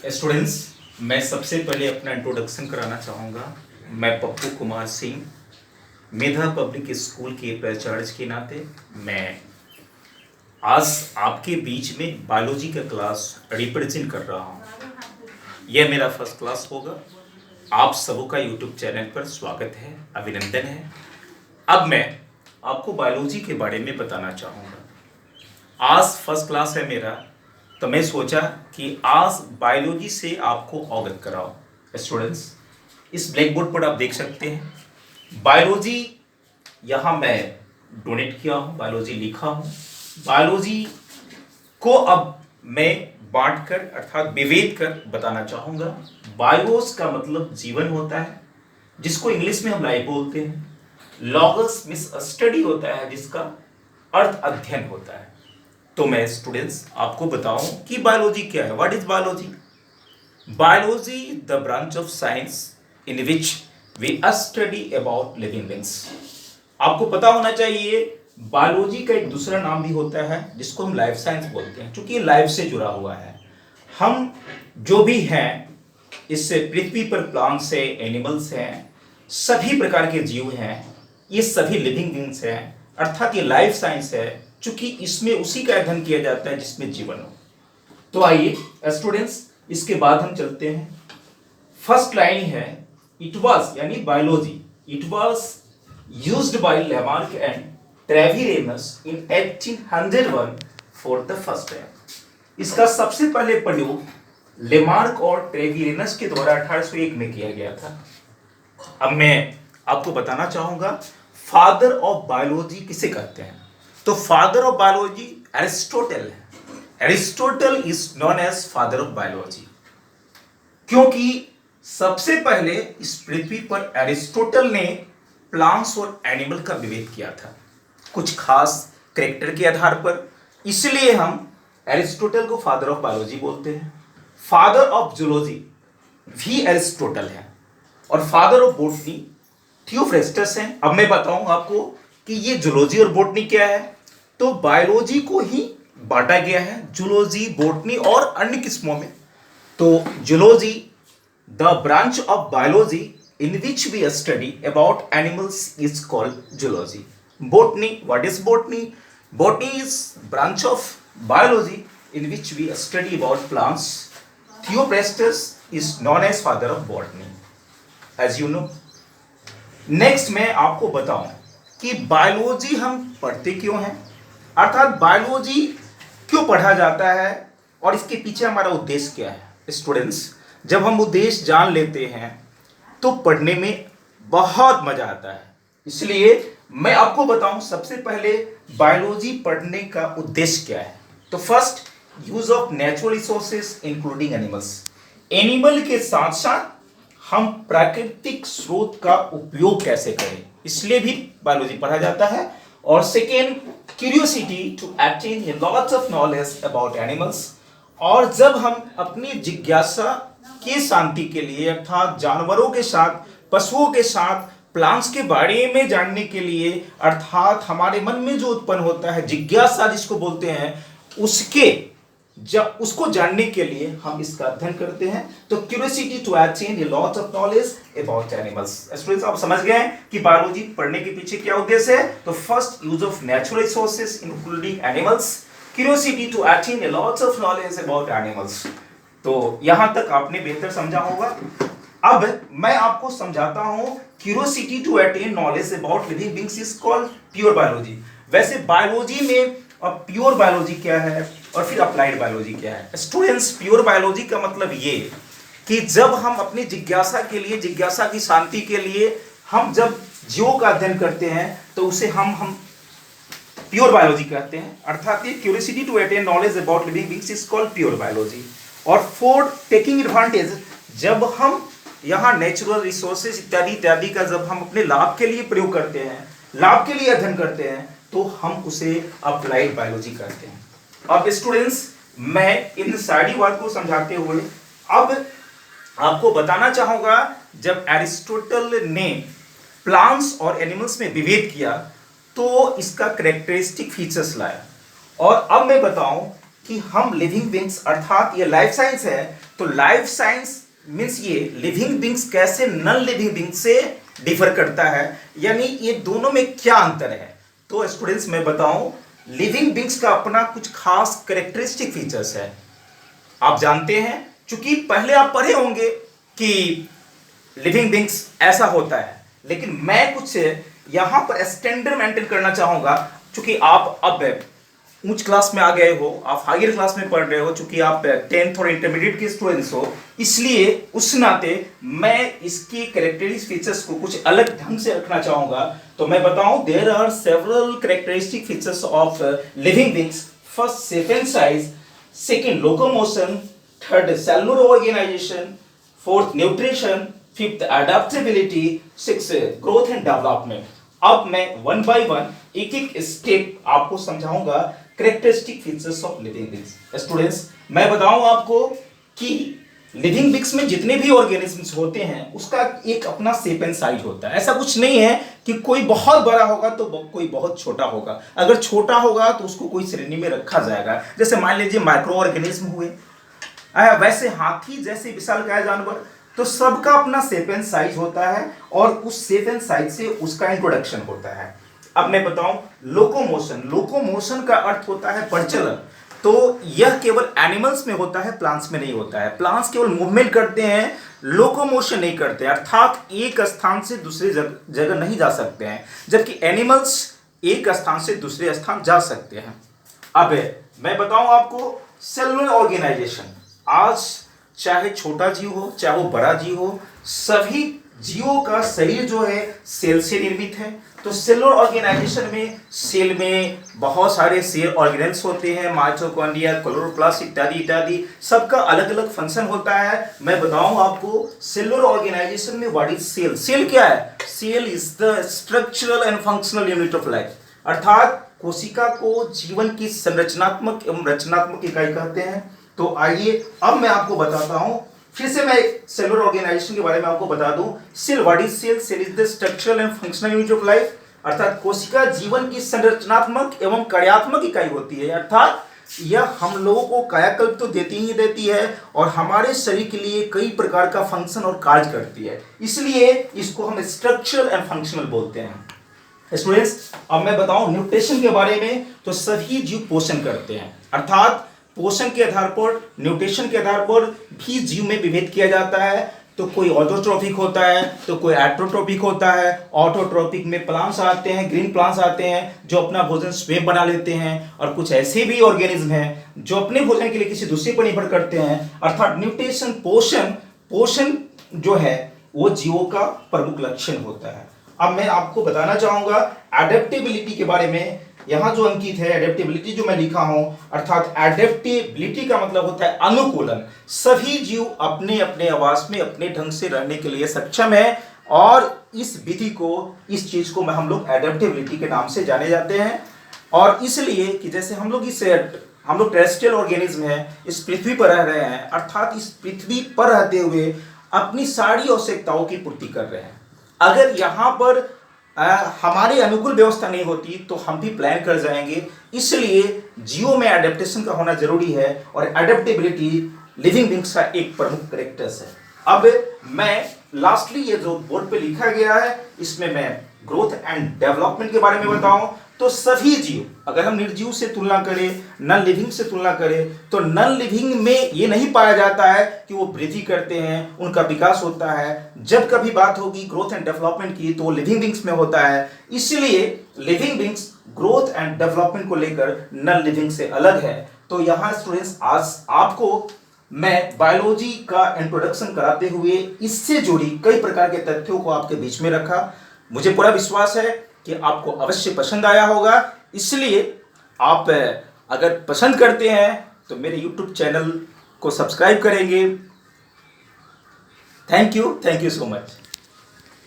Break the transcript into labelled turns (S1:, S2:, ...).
S1: Students, मैं सबसे पहले अपना इंट्रोडक्शन कराना चाहूँगा। मैं पप्पू कुमार सिंह, मेधा पब्लिक स्कूल के प्राचार्य के नाते मैं आज आपके बीच में बायोलॉजी का क्लास रिप्रेजेंट कर रहा हूँ। यह मेरा फर्स्ट क्लास होगा। आप सबों का यूट्यूब चैनल पर स्वागत है, अभिनंदन है। अब मैं आपको बायोलॉजी के बारे में बताना चाहूँगा। आज फर्स्ट क्लास है मेरा, तो मैं सोचा कि आज बायोलॉजी से आपको अवगत कराओ। स्टूडेंट्स, इस ब्लैक बोर्ड पर आप देख सकते हैं बायोलॉजी, यहाँ मैं डोनेट किया हूँ, बायोलॉजी लिखा हूँ। बायोलॉजी को अब मैं बांट कर अर्थात विभेद कर बताना चाहूँगा। बायोस का मतलब जीवन होता है, जिसको इंग्लिश में हम लाइफ बोलते हैं। लॉगस मीन्स स्टडी होता है, जिसका अर्थ अध्ययन होता है। तो मैं स्टूडेंट्स आपको बताऊं कि बायोलॉजी क्या है। What is biology? Biology the branch of science in which we study about living beings. आपको पता होना चाहिए बायोलॉजी का एक दूसरा नाम भी होता है, जिसको हम लाइफ साइंस बोलते हैं, क्योंकि ये लाइफ से जुड़ा हुआ है। हम जो भी हैं, इससे पृथ्वी पर प्लांट्स है, एनिमल्स हैं, सभी प्रकार के जीव हैं, ये सभी लिविंग बीइंग्स हैं, अर्थात ये लाइफ साइंस है, क्योंकि इसमें उसी का अध्ययन किया जाता है जिसमें जीवन हो। तो आइए स्टूडेंट्स, इसके बाद हम चलते हैं। फर्स्ट लाइन है इट वाज, यानी biology, it was used by Lamarck and Treviranus in 1801 for the first time. इसका सबसे पहले प्रयोग लेमार्क और ट्रेविरेनस के द्वारा 1801 में किया गया था। अब मैं आपको बताना चाहूंगा फादर ऑफ बायोलॉजी किसे कहते हैं। तो फादर ऑफ बायोलॉजी एरिस्टोटल है। Aristotle is known as father of biology, क्योंकि सबसे पहले इस पृथ्वी पर एरिस्टोटल ने प्लांट्स और एनिमल का विवेक किया था, कुछ खास कैरेक्टर के आधार पर। इसलिए हम एरिस्टोटल को फादर ऑफ बायोलॉजी बोलते हैं। फादर ऑफ जूलॉजी भी एरिस्टोटल है, और फादर ऑफ बॉटनी थियोफ्रेस्टस हैं। अब मैं बताऊंगा आपको कि ये जूलॉजी और बॉटनी क्या है। तो बायोलॉजी को ही बांटा गया है जूलॉजी, बॉटनी और अन्य किस्मों में। तो zoology the branch of biology in which we study about animals is called zoology. Botany, what is botany? Botany is branch of biology in which we study about plants. Theophrastus is known as father of botany, as you know. Next मैं आपको बताऊं कि biology हम पढ़ते क्यों हैं, अर्थात biology क्यों पढ़ा जाता है और इसके पीछे हमारा उद्देश्य क्या है। स्टूडेंट्स, जब हम उद्देश्य जान लेते हैं तो पढ़ने में बहुत मजा आता है। इसलिए मैं आपको बताऊं सबसे पहले बायोलॉजी पढ़ने का उद्देश्य क्या है। तो first, use of natural resources including animals. Animal के साथ साथ हम प्राकृतिक स्रोत का उपयोग कैसे करें, इसलिए भी बायोलॉजी पढ़ा जाता है। और second, curiosity to attain lots of knowledge about animals. और जब हम अपनी जिज्ञासा की शांति के लिए, अर्थात जानवरों के साथ, पशुओं के साथ, प्लांट्स के बारे में जानने के लिए, अर्थात हमारे मन में जो उत्पन्न होता है जिज्ञासा जिसको बोलते हैं, उसको जानने के लिए हम इसका अध्ययन करते हैं। तो curiosity to attain a lot of knowledge about animals. Students, आप समझ गए हैं कि बायोलॉजी पढ़ने के पीछे क्या उद्देश्य है। तो first, use of natural resources including animals, curiosity to attain a lot of knowledge about animals. तो यहां तक आपने बेहतर समझा होगा। अब मैं आपको समझाता हूं curiosity to attain knowledge about living beings is called pure biology. वैसे बायोलॉजी में अब प्योर बायोलॉजी क्या है और फिर अप्लाइड बायोलॉजी क्या है। स्टूडेंट्स, प्योर बायोलॉजी का मतलब ये कि जब हम अपनी जिज्ञासा के लिए, जिज्ञासा की शांति के लिए हम जब जीवों का अध्ययन करते हैं तो उसे हम प्योर बायोलॉजी कहते हैं। अर्थात ये curiosity to attain knowledge about living beings is called pure biology. और फॉर टेकिंग एडवांटेज, जब हम यहाँ नेचुरल रिसोर्सेज इत्यादि इत्यादि का जब हम अपने लाभ के लिए प्रयोग करते हैं, लाभ के लिए अध्ययन करते हैं, तो हम उसे अप्लाइड बायोलॉजी कहते हैं। अब स्टूडेंट्स, मैं इन सारी बात को समझाते हुए अब आपको बताना चाहूंगा, जब एरिस्टोटल ने प्लांट्स और एनिमल्स में विभेद किया तो इसका कैरेक्टरिस्टिक फीचर्स लाया। और अब मैं बताऊं कि हम लिविंग बींग्स अर्थात ये लाइफ साइंस है, तो लाइफ साइंस मीन्स ये लिविंग बींग्स कैसे नॉन लिविंग बींग्स से डिफर करता है, यानी ये दोनों में क्या अंतर है। तो स्टूडेंट्स मैं बताऊं, लिविंग बींग्स का अपना कुछ खास कैरेक्टरिस्टिक फीचर्स है। आप जानते हैं, चूंकि पहले आप पढ़े होंगे कि लिविंग बींग्स ऐसा होता है, लेकिन मैं कुछ यहां पर स्टैंडर्ड मेंटेन करना चाहूंगा। चूंकि आप अब उच्च क्लास में आ गए हो, आप हायर क्लास में पढ़ रहे हो, चूंकि आप 10th और इंटरमीडिएट के स्टूडेंट्स हो, इसलिए उस नाते मैं इसकी कैरेक्टरिस्टिक फीचर्स को कुछ अलग ढंग से रखना चाहूंगा। तो मैं बताऊं, there are several characteristic features of living beings. First shape and size, second locomotion, third cellular organisation, fourth nutrition, fifth adaptability, six growth and development. अब मैं वन बाय वन एक एक स्टेप आपको समझाऊंगा characteristic features of living beings. Students मैं बताऊं आपको कि लिविंग बींग्स में जितने भी ऑर्गेनिजम्स होते हैं उसका एक अपना शेप एंड साइज होता है। ऐसा कुछ नहीं है कि कोई बहुत बड़ा होगा तो कोई बहुत छोटा होगा। अगर छोटा होगा तो उसको कोई श्रेणी में रखा जाएगा। जैसे मान लीजिए माइक्रो ऑर्गेनिज्म हुए, वैसे हाथी जैसे विशालकाय जानवर, तो सबका अपना शेप एंड साइज होता है और उस शेप एंड साइज से उसका इंट्रोडक्शन होता है। अब मैं बताऊं लोकोमोशन। लोकोमोशन का अर्थ होता है परिचलन। तो यह केवल एनिमल्स में होता है, प्लांट्स में नहीं होता है। प्लांट्स केवल मूवमेंट करते हैं, लोकोमोशन नहीं करते, अर्थात एक स्थान से दूसरे जगह नहीं जा सकते हैं, जबकि एनिमल्स एक स्थान से दूसरे स्थान जा सकते हैं। अब मैं बताऊं आपको सेलुलर ऑर्गेनाइजेशन। आज चाहे छोटा जीव हो चाहे वो बड़ा जीव हो, सभी जीवों का शरीर जो है सेल से निर्मित है। तो सेलुलर ऑर्गेनाइजेशन में सेल में बहुत सारे सेल ऑर्गेनेल्स होते हैं, माइटोकॉन्ड्रिया, क्लोरोप्लास्ट इत्यादि इत्यादि, सबका अलग अलग फंक्शन होता है। मैं बताऊं आपको सेलुलर ऑर्गेनाइजेशन में व्हाट इज सेल। सेल क्या है? Cell is the structural and functional unit of life, अर्थात कोशिका को जीवन की संरचनात्मक एवं रचनात्मक इकाई कहते हैं। तो आइए अब मैं आपको बताता हूं, फिर से मैं सेलुलर ऑर्गेनाइजेशन के बारे में आपको बता दूं। Cell what is cell? Cell is the structural and functional unit of life, अर्थात कोशिका जीवन की संरचनात्मक एवं कार्यात्मक इकाई होती है। अर्थात यह हम लोगों को कायाकल्प तो देती ही देती है और हमारे शरीर के लिए कई प्रकार का फंक्शन और कार्य करती है, इसलिए इसको हम स्ट्रक्चरल एंड फंक्शनल बोलते हैं। स्टूडेंट्स अब मैं बताऊं न्यूट्रिशन के बारे में। तो सभी जीव पोषण करते हैं, अर्थात पोषण के आधार पर, न्यूट्रिशन के आधार पर भी जीव में विभेद किया जाता है। तो कोई ऑटोट्रोपिक होता है तो कोई एट्रोट्रोपिक होता है। ऑटोट्रोपिक में प्लांट्स आते हैं, ग्रीन प्लांट्स आते हैं जो अपना भोजन स्वयं बना लेते हैं, और कुछ ऐसे भी ऑर्गेनिज्म हैं जो अपने भोजन के लिए किसी दूसरे पर निर्भर करते हैं। अर्थात न्यूट्रिशन पोषण जो है वो जीवों का प्रमुख लक्षण होता है। अब मैं आपको बताना चाहूंगा एडेप्टेबिलिटी के बारे में। यहां जो अंकित है एडेप्टेबिलिटी जो मैं लिखा हूं, अर्थात एडेप्टेबिलिटी का मतलब होता है अनुकूलन। सभी जीव अपने अपने आवास में अपने ढंग से रहने के लिए सक्षम है, और इस विधि को, इस चीज को हम लोग एडेप्टेबिलिटी के नाम से जाने जाते हैं। और इसलिए कि जैसे हम लोग टेरेस्ट्रियल ऑर्गेनिज्म है, इस पृथ्वी पर रह रहे हैं, अर्थात इस पृथ्वी पर रहते हुए अपनी सारी आवश्यकताओं की पूर्ति कर रहे हैं। अगर यहाँ पर हमारी अनुकूल व्यवस्था नहीं होती तो हम भी प्लान कर जाएंगे, इसलिए जीवों में एडेप्टेशन का होना जरूरी है, और एडेप्टेबिलिटी लिविंग बींग्स का एक प्रमुख कैरेक्टर्स है। अब मैं लास्टली ये जो बोर्ड पे लिखा गया है इसमें मैं ग्रोथ एंड डेवलपमेंट के बारे में बताऊं। तो सभी जीव, अगर हम निर्जीव से तुलना करें, नॉन लिविंग से तुलना करें, तो नॉन लिविंग में ये नहीं पाया जाता है कि वो वृद्धि करते हैं, उनका विकास होता है। जब कभी बात होगी ग्रोथ एंड डेवलपमेंट की तो वो लिविंग बींग्स में होता है, इसलिए living beings growth and development को लेकर नॉन लिविंग से अलग है। तो यहाँ स्टूडेंट्स आज आपको मैं बायोलॉजी का इंट्रोडक्शन कराते हुए इससे जुड़ी कई प्रकार के तथ्यों को आपके बीच में रखा। मुझे पूरा विश्वास है कि आपको अवश्य पसंद आया होगा, इसलिए आप अगर पसंद करते हैं तो मेरे YouTube चैनल को सब्सक्राइब करेंगे। Thank you so much.